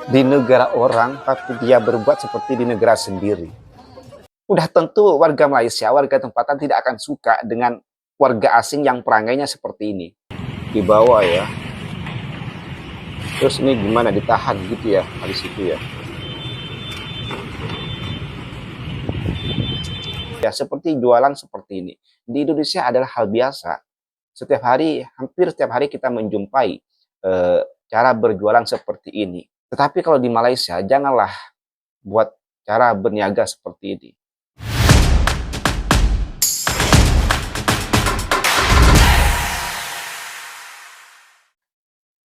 di negara orang, tapi dia berbuat seperti di negara sendiri. Udah tentu warga Malaysia, warga tempatan tidak akan suka dengan warga asing yang perangainya seperti ini. Di bawah ya. Terus ini gimana, ditahan gitu ya habis itu ya. Ya seperti jualan seperti ini. Di Indonesia adalah hal biasa. Setiap hari, hampir setiap hari kita menjumpai cara berjualan seperti ini. Tetapi kalau di Malaysia, janganlah buat cara berniaga seperti ini.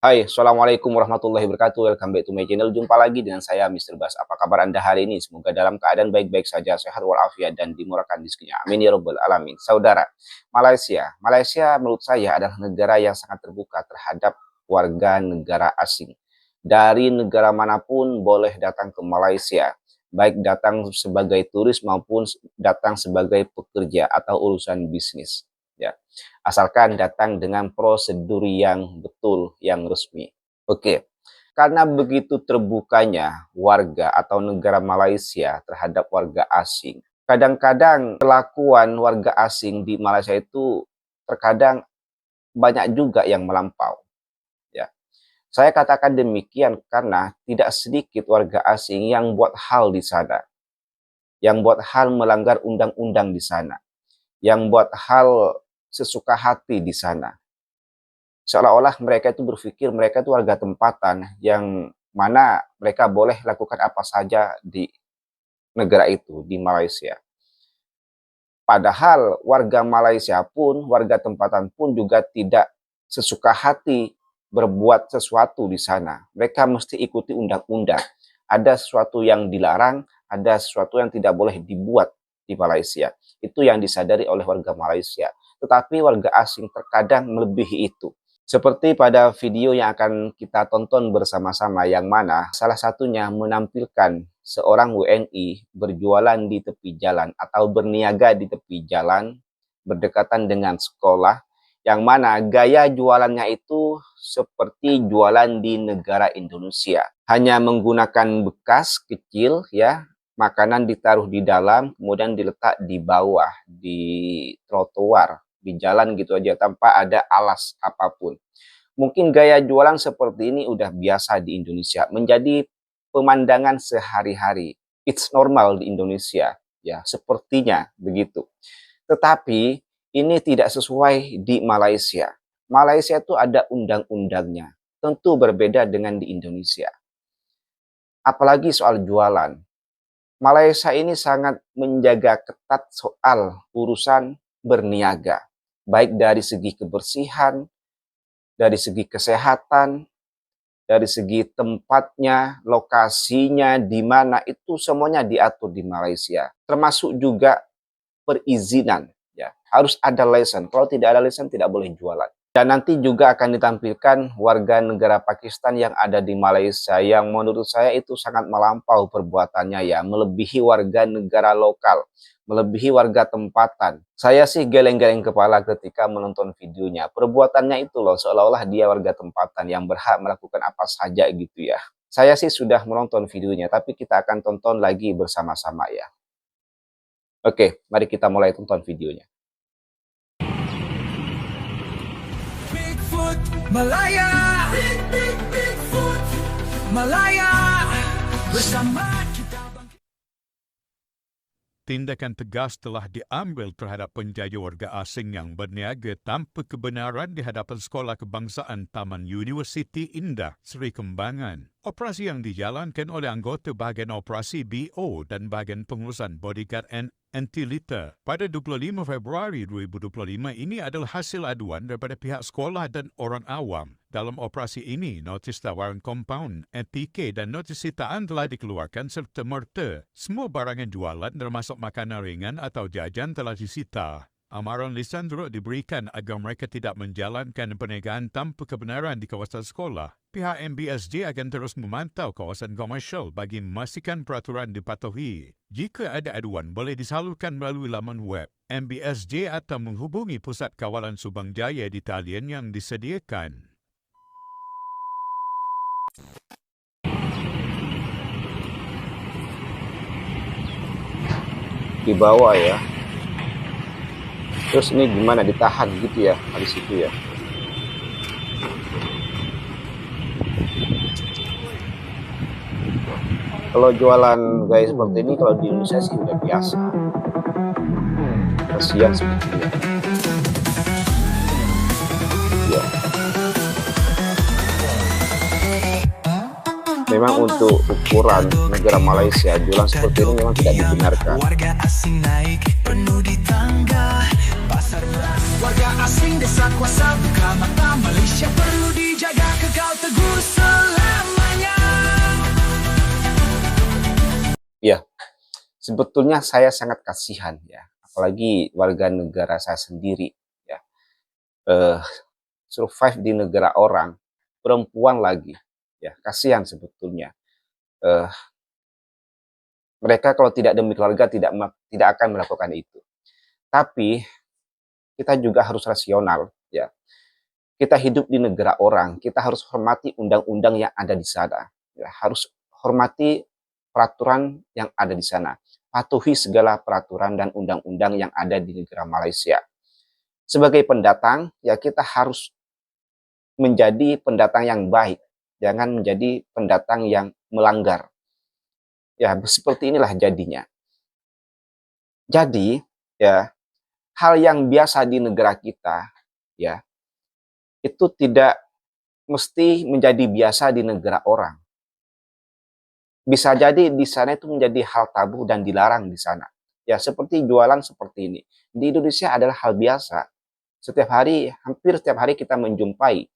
Hai, Assalamualaikum warahmatullahi wabarakatuh. Welcome back to my channel. Jumpa lagi dengan saya, Mr. Bas. Apa kabar Anda hari ini? Semoga dalam keadaan baik-baik saja, sehat walafiat, dan dimurahkan rezekinya. Amin ya rabbal alamin. Saudara, Malaysia menurut saya adalah negara yang sangat terbuka terhadap warga negara asing. Dari negara manapun boleh datang ke Malaysia, baik datang sebagai turis maupun datang sebagai pekerja atau urusan bisnis. Ya, asalkan datang dengan prosedur yang betul, yang resmi. Oke, karena begitu terbukanya warga atau negara Malaysia terhadap warga asing, kadang-kadang kelakuan warga asing di Malaysia itu terkadang banyak juga yang melampau. Ya, saya katakan demikian karena tidak sedikit warga asing yang buat hal di sana, yang buat hal melanggar undang-undang di sana, yang buat hal sesuka hati di sana. Seolah-olah mereka itu berpikir mereka itu warga tempatan yang mana mereka boleh lakukan apa saja di negara itu, di Malaysia. Padahal warga Malaysia pun, warga tempatan pun juga tidak sesuka hati berbuat sesuatu di sana. Mereka mesti ikuti undang-undang. Ada sesuatu yang dilarang, ada sesuatu yang tidak boleh dibuat di Malaysia. Itu yang disadari oleh warga Malaysia. Tetapi warga asing terkadang melebihi itu. Seperti pada video yang akan kita tonton bersama-sama, yang mana salah satunya menampilkan seorang WNI berjualan di tepi jalan atau berniaga di tepi jalan berdekatan dengan sekolah, yang mana gaya jualannya itu seperti jualan di negara Indonesia. Hanya menggunakan bekas kecil ya, makanan ditaruh di dalam, kemudian diletak di bawah, di trotoar, di jalan gitu aja tanpa ada alas apapun. Mungkin gaya jualan seperti ini udah biasa di Indonesia, menjadi pemandangan sehari-hari. It's normal di Indonesia, ya sepertinya begitu. Tetapi ini tidak sesuai di Malaysia. Malaysia itu ada undang-undangnya, tentu berbeda dengan di Indonesia. Apalagi soal jualan. Malaysia ini sangat menjaga ketat soal urusan berniaga, baik dari segi kebersihan, dari segi kesehatan, dari segi tempatnya, lokasinya, di mana, itu semuanya diatur di Malaysia. Termasuk juga perizinan. Ya, harus ada license. Kalau tidak ada license, tidak boleh jualan. Dan nanti juga akan ditampilkan warga negara Pakistan yang ada di Malaysia, yang menurut saya itu sangat melampau perbuatannya ya, melebihi warga negara lokal, melebihi warga tempatan. Saya sih geleng-geleng kepala ketika menonton videonya. Perbuatannya itu loh, seolah-olah dia warga tempatan yang berhak melakukan apa saja gitu ya. Saya sih sudah menonton videonya, tapi kita akan tonton lagi bersama-sama ya. Oke, mari kita mulai tonton videonya. Bigfoot, Malaya, Bigfoot, Malaya, bersama kita bangkit. Tindakan tegas telah diambil terhadap penjajah warga asing yang berniaga tanpa kebenaran di hadapan Sekolah Kebangsaan Taman Universiti Indah Seri Kembangan. Operasi yang dijalankan oleh anggota bahagian operasi BO dan bahagian pengurusan bodyguard and Antilita pada 25 Februari 2025 ini adalah hasil aduan daripada pihak sekolah dan orang awam. Dalam operasi ini, notis tawaran kompaun, NPK dan notis sitaan telah dikeluarkan serta merta. Semua barangan jualan termasuk makanan ringan atau jajan telah disita. Amaran lisan turut diberikan agar mereka tidak menjalankan perniagaan tanpa kebenaran di kawasan sekolah. Pihak MBSJ akan terus memantau kawasan komersial bagi memastikan peraturan dipatuhi. Jika ada aduan, boleh disalurkan melalui laman web MBSJ atau menghubungi Pusat Kawalan Subang Jaya di talian yang disediakan. di bawah ya. Terus ini gimana, ditahan gitu ya habis itu ya. Kalau jualan guys seperti ini kalau di Indonesia sih udah biasa. Kasihan sebetulnya. Ya. Memang untuk ukuran negara Malaysia, jualan seperti ini memang tidak dibenarkan. Warga asing naik penuh di tangga pasar. Warga asing desa kuasa buka mata. Malaysia perlu dijaga kekal teguh selamanya. Ya, sebetulnya saya sangat kasihan ya, apalagi warga negara saya sendiri ya, survive di negara orang, perempuan lagi ya, kasihan sebetulnya. Mereka kalau tidak demi keluarga tidak akan melakukan itu. Tapi kita juga harus rasional ya. Kita hidup di negara orang, kita harus hormati undang-undang yang ada di sana ya, harus hormati peraturan yang ada di sana, patuhi segala peraturan dan undang-undang yang ada di negara Malaysia. Sebagai pendatang ya, kita harus menjadi pendatang yang baik, jangan menjadi pendatang yang melanggar. Ya, seperti inilah jadinya. Jadi, ya, hal yang biasa di negara kita, ya, itu tidak mesti menjadi biasa di negara orang. Bisa jadi di sana itu menjadi hal tabu dan dilarang di sana. Ya, seperti jualan seperti ini. Di Indonesia adalah hal biasa. Setiap hari, hampir setiap hari kita menjumpai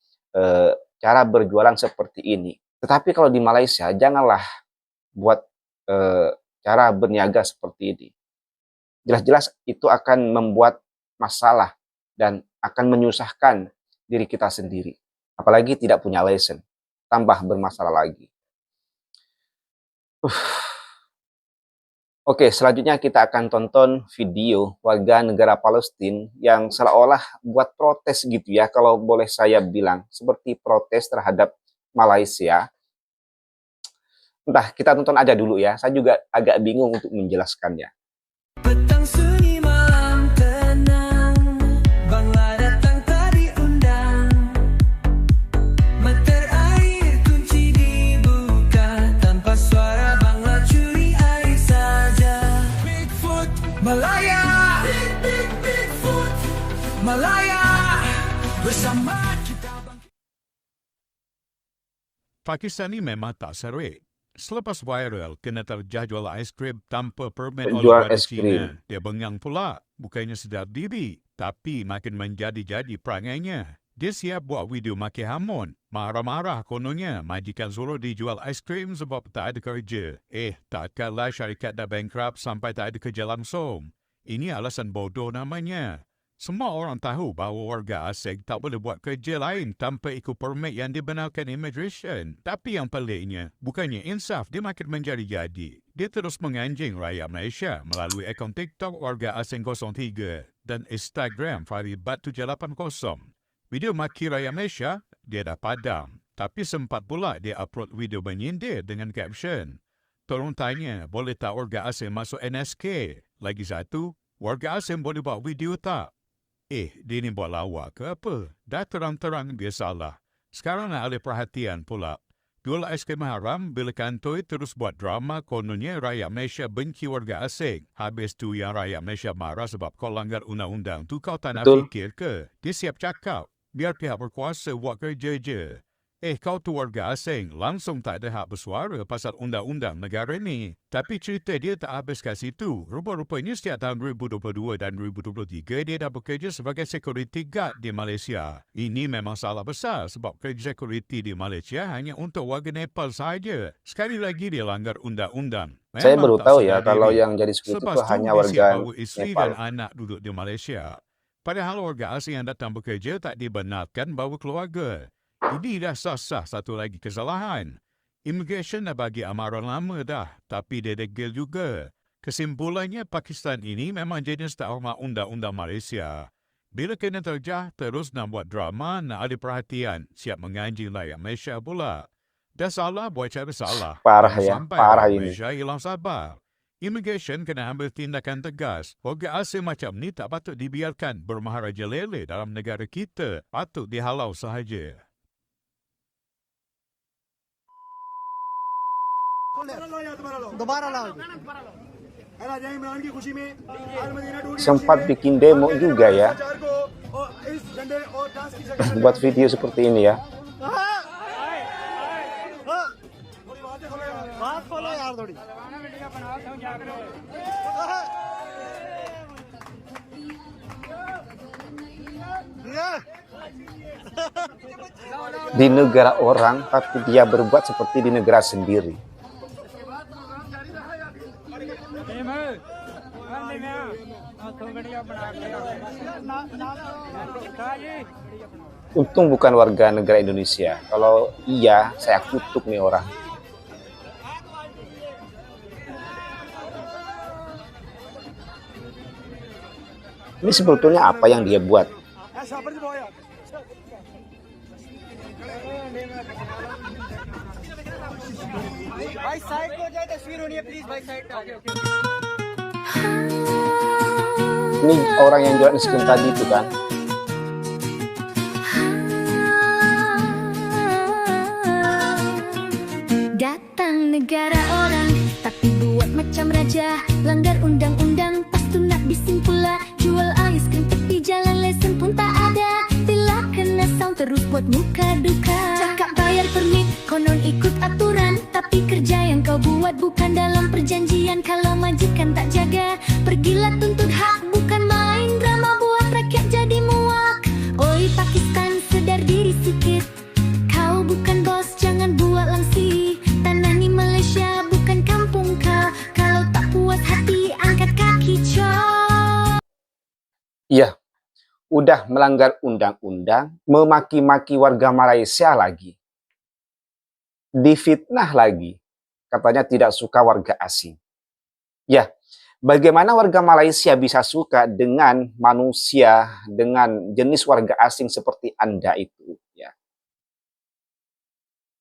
cara berjualan seperti ini. Tetapi kalau di Malaysia, janganlah buat cara berniaga seperti ini. Jelas-jelas itu akan membuat masalah dan akan menyusahkan diri kita sendiri. Apalagi tidak punya license, tambah bermasalah lagi. Oke, selanjutnya kita akan tonton video warga negara Palestina yang seolah-olah buat protes gitu ya, kalau boleh saya bilang, seperti protes terhadap Malaysia. Entah, kita tonton aja dulu ya, saya juga agak bingung untuk menjelaskannya. Petang sunyi malam tenang, Bangla datang tak diundang. Meter air kunci dibuka, tanpa suara Bangla curi air saja. Bigfoot Malaya, Bigfoot Malaya, bersama kita bangkit. Pakistani memang tak serik. Selepas viral kena terjual ais krim tanpa permit oleh Jual warga es Cina, krim. dia bengang pula. Bukannya sedar diri, tapi makin menjadi-jadi perangainya. Dia siap buat video maki hamun. Marah-marah kononnya majikan suruh dijual ais krim sebab tak ada kerja. Tak kalah syarikat dah bankrupt sampai tak ada kerja langsung. Ini alasan bodoh namanya. Semua orang tahu bahawa warga asing tak boleh buat kerja lain tanpa ikut permit yang dibenarkan immigration. Tapi yang peliknya, bukannya insaf, dia makin menjadi-jadi. Dia terus menganjing rakyat Malaysia melalui akaun TikTok Warga Asing 03 dan Instagram Faribat780. Video maki rakyat Malaysia, dia dah padam. Tapi sempat pula dia upload video menyindir dengan caption, "Tolong tanya, boleh tak warga asing masuk NSK? Lagi satu, warga asing boleh buat video tak?" Dia ni buat lawak ke apa? Dah terang-terang dia salah. Sekarang nak alih perhatian pula. Jual ais krim haram bila kantoi terus buat drama kononnya rakyat Malaysia benci warga asing. Habis tu yang rakyat Malaysia marah sebab kau langgar undang-undang tu, kau tak nak Betul. fikir ke? Dia siap cakap. Biar pihak berkuasa buat kerja je. Kau tu warga asing, langsung tak ada hak bersuara pasal undang-undang negara ni. Tapi cerita dia tak habis kat situ. Rupa-rupanya setiap tahun 2022 dan 2023, dia dah bekerja sebagai security guard di Malaysia. Ini memang salah besar sebab kerja security di Malaysia hanya untuk warga Nepal sahaja. Sekali lagi dia langgar undang-undang. Saya Memang baru tak tahu ya sedar kalau diri. yang jadi security Selepas itu tu, hanya dia siap warga bawa isteri Nepal. dan anak duduk di Malaysia. Padahal warga asing yang datang bekerja tak dibenarkan bawa keluarga. Ini dah sah-sah satu lagi kesalahan. Immigration dah bagi amaran lama dah, tapi dia degil juga. Kesimpulannya, Pakistan ini memang jenis tak hormat undang-undang Malaysia. Bila kena terjah, terus nak buat drama, nak ada perhatian, siap menganjing rakyat Malaysia pula. Dah salah, buat cara salah. Parah Jangan ya, sampai parah rakyat ini. Malaysia hilang sabar. Immigration kena ambil tindakan tegas. Warga asing macam ni tak patut dibiarkan bermaharajalela dalam negara kita. Patut dihalau sahaja. दोबारा लाओ Sempat bikin demo juga ya. Buat video seperti ini ya. बात खोलो यार थोड़ी Di negara orang, tapi dia berbuat seperti di negara sendiri. Untung bukan warga negara Indonesia. Kalau iya, saya kutuk nih orang. Ini sebetulnya apa yang dia buat? भाई साइड को जाए तस्वीर होनी है प्लीज भाई साइड पे Ini orang yang jual es krim tadi itu kan. Datang negara orang, tapi buat macam raja. Langgar undang-undang, pas tu nak bising pula. Jual ais krim tepi jalan, lesen pun tak ada. Bila kena sound terus buat muka duka. Cakap bayar permit, konon ikut aturan. Tapi kerja yang kau buat bukan dalam perjanjian. Kalau majikan tak jaga, pergilah tuntut hak. Bukan main drama buat rakyat jadi muak. Oi Pakistan, sedar diri sikit. Kau bukan bos, jangan buat langsi. Tanah ni Malaysia, bukan kampung kau. Kalau tak puas hati, angkat kaki coy. Iya, udah melanggar undang-undang, memaki-maki warga Malaysia lagi. Difitnah lagi. Katanya tidak suka warga asing. Ya, bagaimana warga Malaysia bisa suka dengan manusia, dengan jenis warga asing seperti Anda itu? Ya.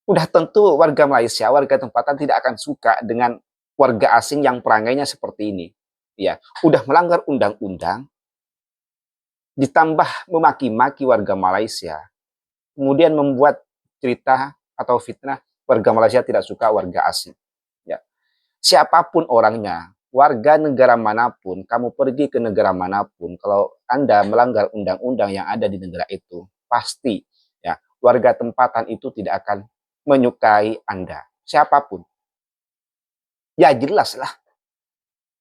Udah tentu warga Malaysia, warga tempatan tidak akan suka dengan warga asing yang perangainya seperti ini. Ya, udah melanggar undang-undang, ditambah memaki-maki warga Malaysia, kemudian membuat cerita atau fitnah warga Malaysia tidak suka warga asing. Ya. Siapapun orangnya, warga negara manapun, kamu pergi ke negara manapun, kalau Anda melanggar undang-undang yang ada di negara itu, pasti ya warga tempatan itu tidak akan menyukai Anda. Siapapun. Ya jelas lah.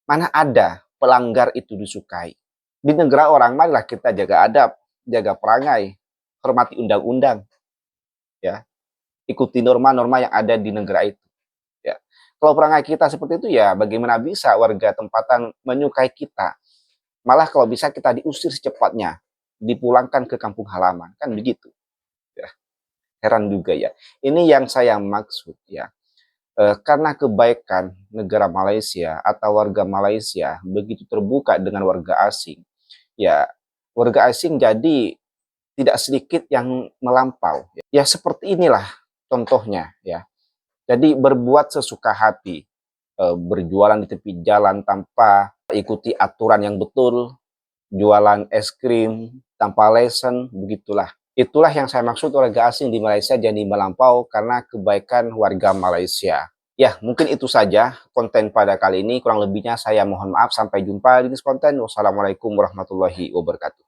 Mana ada pelanggar itu disukai. Di negara orang, marilah kita jaga adab, jaga perangai, hormati undang-undang. Ya. Ikuti norma-norma yang ada di negara itu. Ya. Kalau perangai kita seperti itu, ya bagaimana bisa warga tempatan menyukai kita? Malah kalau bisa kita diusir secepatnya, dipulangkan ke kampung halaman, kan begitu. Ya. Heran juga ya. Ini yang saya maksud ya. Karena kebaikan negara Malaysia atau warga Malaysia begitu terbuka dengan warga asing, ya warga asing jadi tidak sedikit yang melampau. Ya seperti inilah contohnya ya. Jadi berbuat sesuka hati, berjualan di tepi jalan tanpa ikuti aturan yang betul, jualan es krim tanpa lesen, begitulah. Itulah yang saya maksud warga asing di Malaysia jadi melampau karena kebaikan warga Malaysia. Ya, mungkin itu saja konten pada kali ini. Kurang lebihnya saya mohon maaf. Sampai jumpa di next konten. Wassalamualaikum warahmatullahi wabarakatuh.